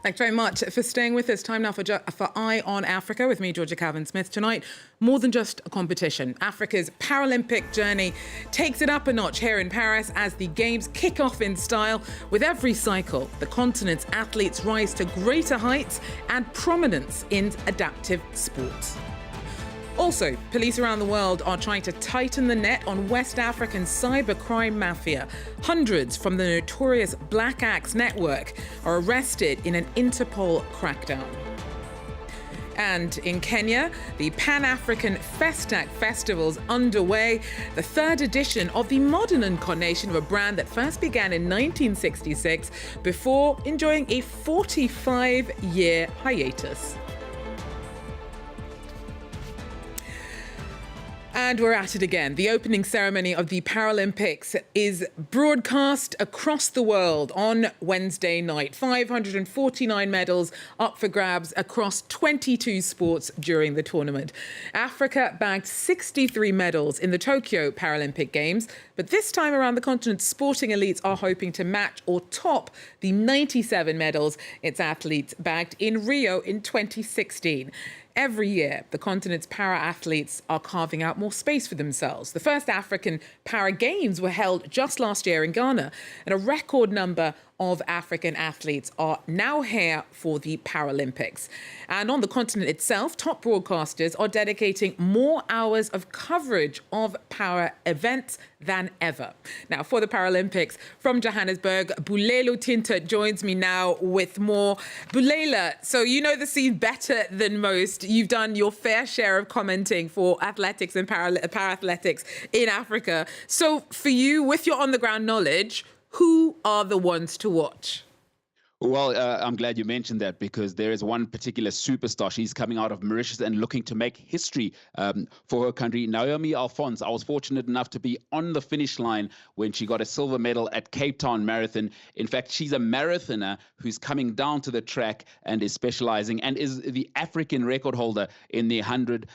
Thanks very much for staying with us. Time now for Eye on Africa with me, Georgia Calvin-Smith. Tonight, more than just a competition. Africa's Paralympic journey takes it up a notch here in Paris as the Games kick off in style. With every cycle, the continent's athletes rise to greater heights and prominence in adaptive sports. Also, police around the world are trying to tighten the net on West African cybercrime mafia. Hundreds from the notorious Black Axe network are arrested in an Interpol crackdown. And in Kenya, the Pan-African Festac Festival's underway, the third edition of the modern incarnation of a brand that first began in 1966 before enjoying a 45-year hiatus. And we're at it again. The opening ceremony of the Paralympics is broadcast across the world on Wednesday night. 549 medals up for grabs across 22 sports during the tournament. Africa bagged 63 medals in the Tokyo Paralympic Games, but this time around the continent's sporting elites are hoping to match or top the 97 medals its athletes bagged in Rio in 2016. Every year, the continent's para-athletes are carving out more space for themselves. The first African Para Games were held just last year in Ghana, and a record number of African athletes are now here for the Paralympics. And on the continent itself, top broadcasters are dedicating more hours of coverage of para events than ever. Now, for the Paralympics, from Johannesburg, Bulelo Tinta joins me now with more. Bulela, so you know the scene better than most. You've done your fair share of commenting for athletics and para-athletics in Africa. So for you, with your on-the-ground knowledge, who are the ones to watch? Well, I'm glad you mentioned that because there is one particular superstar. She's coming out of Mauritius and looking to make history for her country, Naomi Alphonse. I was fortunate enough to be on the finish line when she got a silver medal at Cape Town Marathon. In fact, she's a marathoner who's coming down to the track and is specializing and is the African record holder in the 100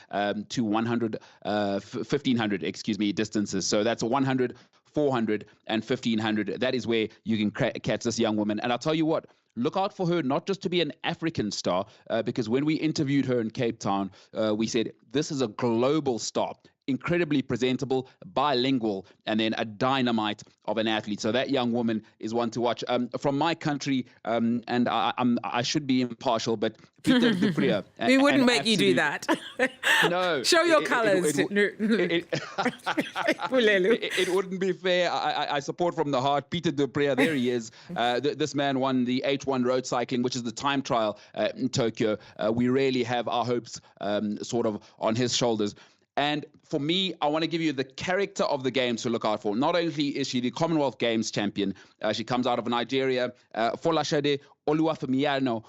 to 100, 1500, distances. So that's 100, 400 and 1500. That is where you can catch this young woman. And I'll tell you what, look out for her not just to be an African star, because when we interviewed her in Cape Town, we said this is a global star, incredibly presentable, bilingual, and then a dynamite of an athlete. So that young woman is one to watch. From my country, and I should be impartial, but Peter du Preez. We wouldn't make you do that. No. Show your colours. It wouldn't be fair. I support from the heart. Peter du Preez, there he is. This man won the H1 road cycling, which is the time trial in Tokyo. We really have our hopes sort of on his shoulders. And for me, I want to give you the character of the games to look out for. Not only is she the Commonwealth Games champion, she comes out of Nigeria. Folashade Oluwafemiano,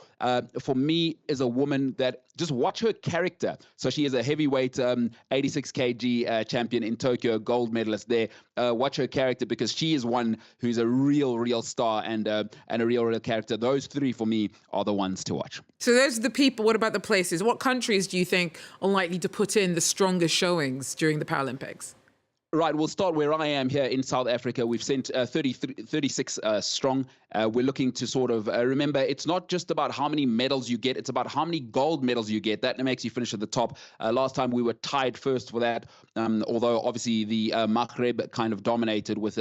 for me, is a woman that just watch her character. So she is a heavyweight 86 kg champion in Tokyo, gold medalist there. Watch her character because she is one who's a real star and a real character. Those three, for me, are the ones to watch. So those are the people. What about the places? What countries do you think are likely to put in the strongest showings during the Paralympics? Right, we'll start where I am here in South Africa. We've sent 36 strong. We're looking to sort of remember, it's not just about how many medals you get, it's about how many gold medals you get. That makes you finish at the top. Last time we were tied first for that, although obviously the Maghreb kind of dominated with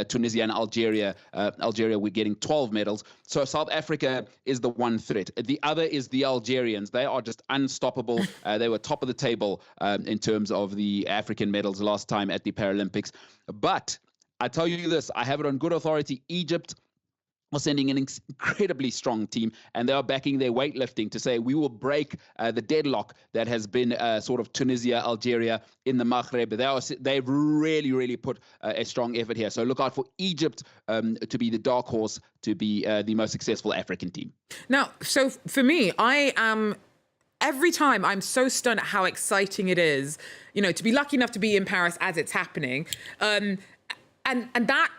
Tunisia and Algeria. Algeria, we're getting 12 medals. So South Africa is the one threat. The other is the Algerians. They are just unstoppable. They were top of the table in terms of the African medals last time at the Paralympics. But I tell you this, I have it on good authority. Egypt are sending an incredibly strong team, and they are backing their weightlifting to say we will break the deadlock that has been sort of Tunisia, Algeria in the Maghreb. They've really put a strong effort here. So look out for Egypt to be the dark horse, to be the most successful African team. Now, so for me, every time I'm so stunned at how exciting it is, to be lucky enough to be in Paris as it's happening. And that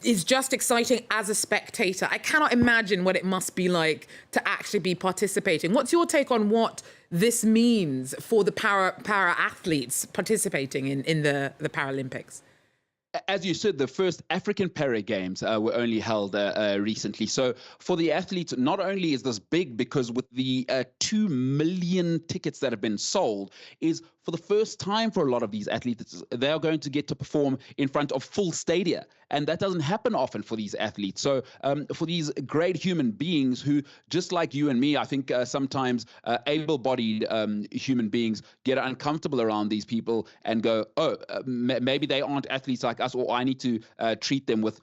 is just exciting as a spectator. I cannot imagine what it must be like to actually be participating. What's your take on what this means for the para athletes participating in the Paralympics? As you said, the first African Para Games were only held recently. So for the athletes, not only is this big because with the 2 million tickets that have been sold, is for the first time for a lot of these athletes, they are going to get to perform in front of full stadia. And that doesn't happen often for these athletes. So for these great human beings who, just like you and me, I think sometimes able-bodied human beings get uncomfortable around these people and go, oh, maybe they aren't athletes like us, or I need to treat them with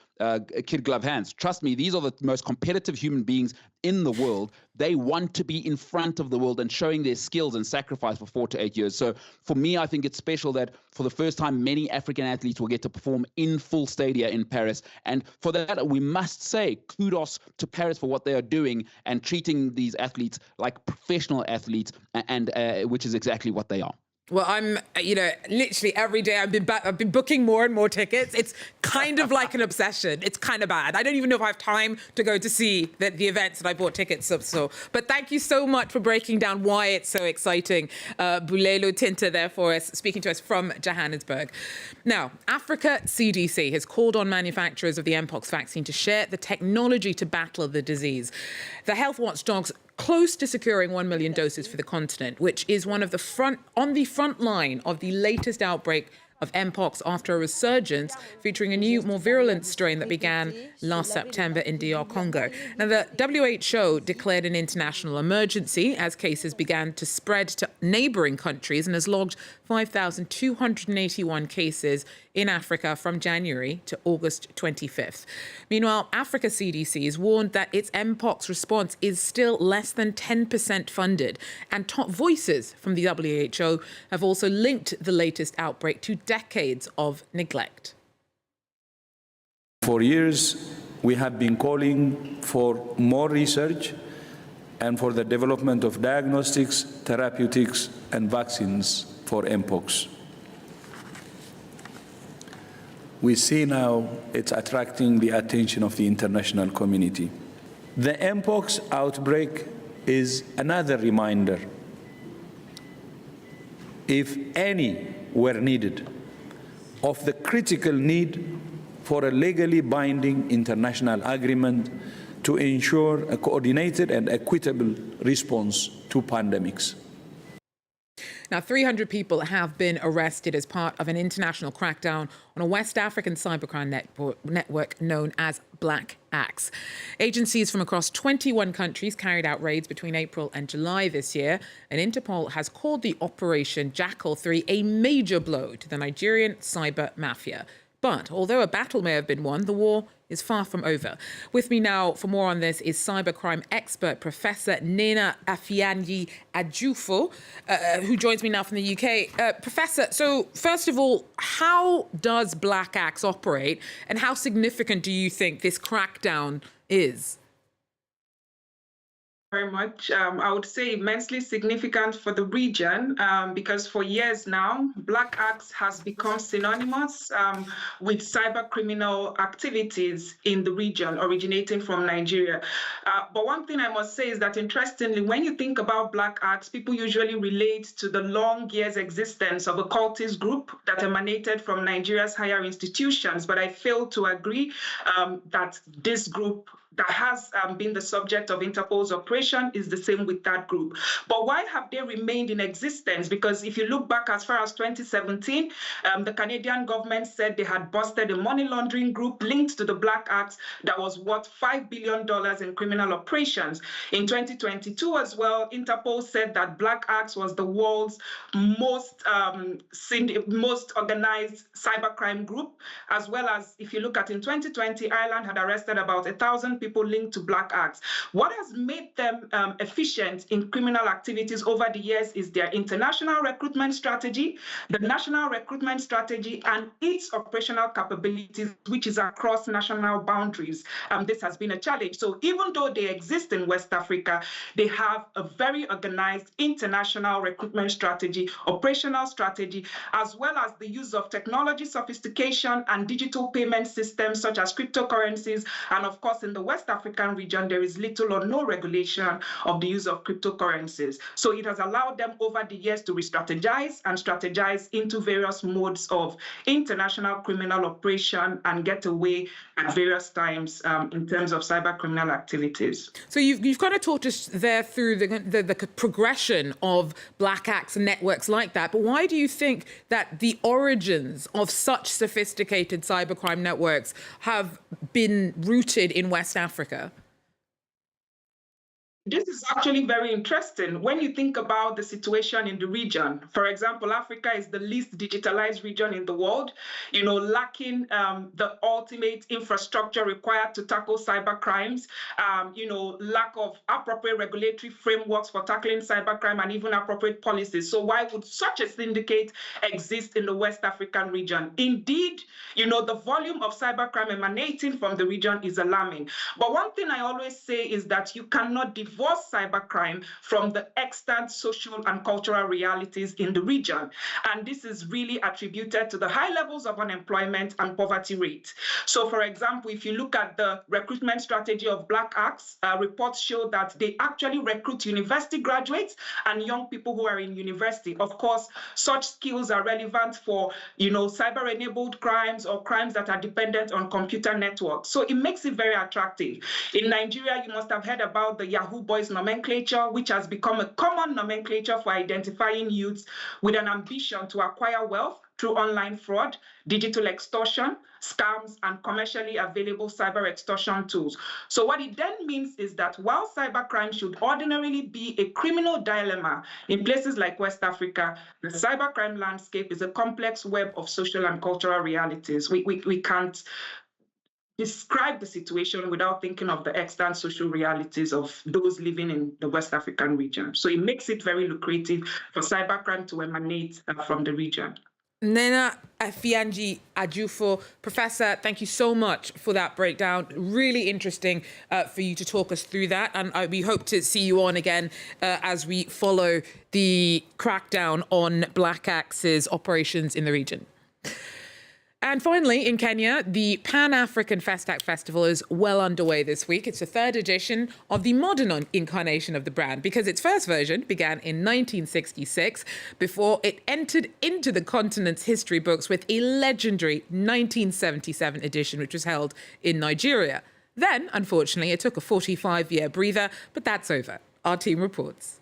kid glove hands. Trust me, these are the most competitive human beings in the world. They want to be in front of the world and showing their skills and sacrifice for 4 to 8 years. So for me, I think it's special that for the first time, many African athletes will get to perform in full stadia in Paris. And for that, we must say kudos to Paris for what they are doing and treating these athletes like professional athletes, and which is exactly what they are. Well, I'm, literally every day I've been booking more and more tickets. It's kind of like an obsession. It's kind of bad. I don't even know if I have time to go to see the events that I bought tickets so. But thank you so much for breaking down why it's so exciting. Bulelo Tinta there for us, speaking to us from Johannesburg. Now, Africa CDC has called on manufacturers of the Mpox vaccine to share the technology to battle the disease. The health watchdogs close to securing 1 million doses for the continent, which is on the front line of the latest outbreak of Mpox after a resurgence featuring a new, more virulent strain that began last September in DR Congo. Now, the WHO declared an international emergency as cases began to spread to neighbouring countries and has logged 5,281 cases in Africa from January to August 25th. Meanwhile, Africa CDC has warned that its Mpox response is still less than 10% funded, and top voices from the WHO have also linked the latest outbreak to decades of neglect. For years, we have been calling for more research and for the development of diagnostics, therapeutics, and vaccines for Mpox. We see now it's attracting the attention of the international community. The Mpox outbreak is another reminder, if any were needed, of the critical need for a legally binding international agreement to ensure a coordinated and equitable response to pandemics. Now, 300 people have been arrested as part of an international crackdown on a West African cybercrime network known as Black Axe. Agencies from across 21 countries carried out raids between April and July this year, and Interpol has called the Operation Jackal 3 a major blow to the Nigerian cyber mafia. But although a battle may have been won, the war is far from over. With me now for more on this is cybercrime expert Professor Nena Afianyi Ajufo, who joins me now from the UK. Professor, so first of all, how does Black Axe operate, and how significant do you think this crackdown is? Very much. I would say immensely significant for the region because for years now, Black Axe has become synonymous with cyber criminal activities in the region originating from Nigeria. But one thing I must say is that, interestingly, when you think about Black Axe, people usually relate to the long years existence of a cultist group that emanated from Nigeria's higher institutions. But I fail to agree that this group that has been the subject of Interpol's operation is the same with that group. But why have they remained in existence? Because if you look back as far as 2017, the Canadian government said they had busted a money laundering group linked to the Black Axe that was worth $5 billion in criminal operations. In 2022 as well, Interpol said that Black Axe was the world's most organized cybercrime group, as well as if you look at in 2020, Ireland had arrested about 1,000 people linked to Black Axe. What has made them efficient in criminal activities over the years is their international recruitment strategy, the national recruitment strategy, and its operational capabilities, which is across national boundaries. This has been a challenge. So even though they exist in West Africa, they have a very organized international recruitment strategy, operational strategy, as well as the use of technology sophistication and digital payment systems such as cryptocurrencies. And of course, in the West African region, there is little or no regulation of the use of cryptocurrencies. So it has allowed them over the years to re-strategize and strategize into various modes of international criminal operation and get away at various times in terms of cyber criminal activities. So you've kind of talked us there through the progression of black acts and networks like that. But why do you think that the origins of such sophisticated cybercrime networks have been rooted in West Africa? This is actually very interesting when you think about the situation in the region. For example, Africa is the least digitalized region in the world, lacking the ultimate infrastructure required to tackle cyber crimes, lack of appropriate regulatory frameworks for tackling cybercrime and even appropriate policies. So why would such a syndicate exist in the West African region? Indeed, the volume of cybercrime emanating from the region is alarming. But one thing I always say is that you cannot divorce cybercrime from the extant social and cultural realities in the region. And this is really attributed to the high levels of unemployment and poverty rate. So, for example, if you look at the recruitment strategy of Black Axe, reports show that they actually recruit university graduates and young people who are in university. Of course, such skills are relevant for, cyber-enabled crimes or crimes that are dependent on computer networks. So it makes it very attractive. In Nigeria, you must have heard about the Yahoo Boys nomenclature, which has become a common nomenclature for identifying youths with an ambition to acquire wealth through online fraud, digital extortion, scams, and commercially available cyber extortion tools. So what it then means is that while cybercrime should ordinarily be a criminal dilemma in places like West Africa, the cybercrime landscape is a complex web of social and cultural realities. We can't describe the situation without thinking of the extant social realities of those living in the West African region. So it makes it very lucrative for cybercrime to emanate from the region. Nena Afianji Ajufo, Professor, thank you so much for that breakdown. Really interesting for you to talk us through that. And we hope to see you on again as we follow the crackdown on Black Axe's operations in the region. And finally, in Kenya, the Pan-African Festac Festival is well underway this week. It's the third edition of the modern incarnation of the brand because its first version began in 1966 before it entered into the continent's history books with a legendary 1977 edition, which was held in Nigeria. Then, unfortunately, it took a 45-year breather, but that's over. Our team reports.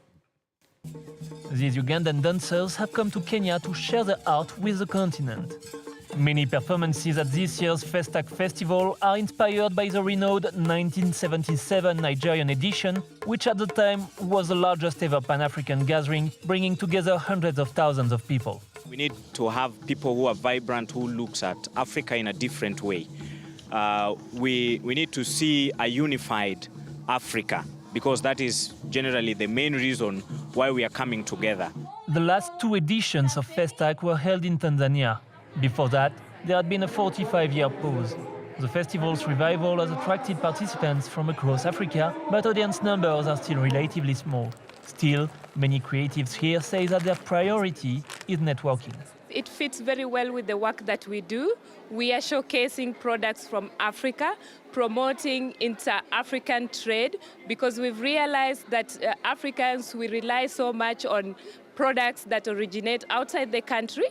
These Ugandan dancers have come to Kenya to share their art with the continent. Many performances at this year's Festac Festival are inspired by the renowned 1977 Nigerian edition, which at the time was the largest ever Pan-African gathering, bringing together hundreds of thousands of people. We need to have people who are vibrant, who looks at Africa in a different way. We need to see a unified Africa, because that is generally the main reason why we are coming together. The last two editions of Festac were held in Tanzania. Before that, there had been a 45-year pause. The festival's revival has attracted participants from across Africa, but audience numbers are still relatively small. Still, many creatives here say that their priority is networking. It fits very well with the work that we do. We are showcasing products from Africa, promoting inter-African trade, because we've realized that Africans, we rely so much on products that originate outside the country,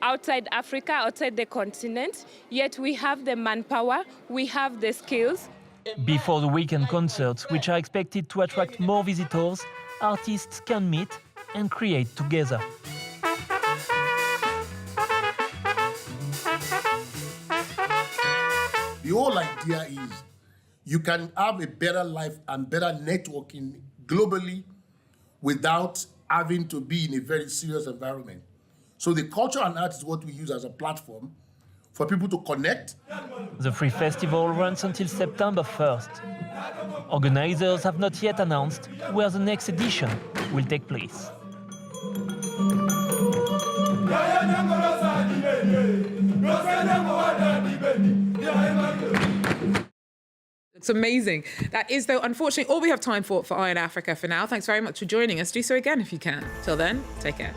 outside Africa, outside the continent, yet we have the manpower, we have the skills. Before the weekend concerts, which are expected to attract more visitors, artists can meet and create together. The whole idea is you can have a better life and better networking globally without having to be in a very serious environment. So the culture and art is what we use as a platform for people to connect. The free festival runs until September 1st. Organizers have not yet announced where the next edition will take place. It's amazing. That is, though, unfortunately, all we have time for Iron Africa for now. Thanks very much for joining us. Do so again if you can. Till then, take care.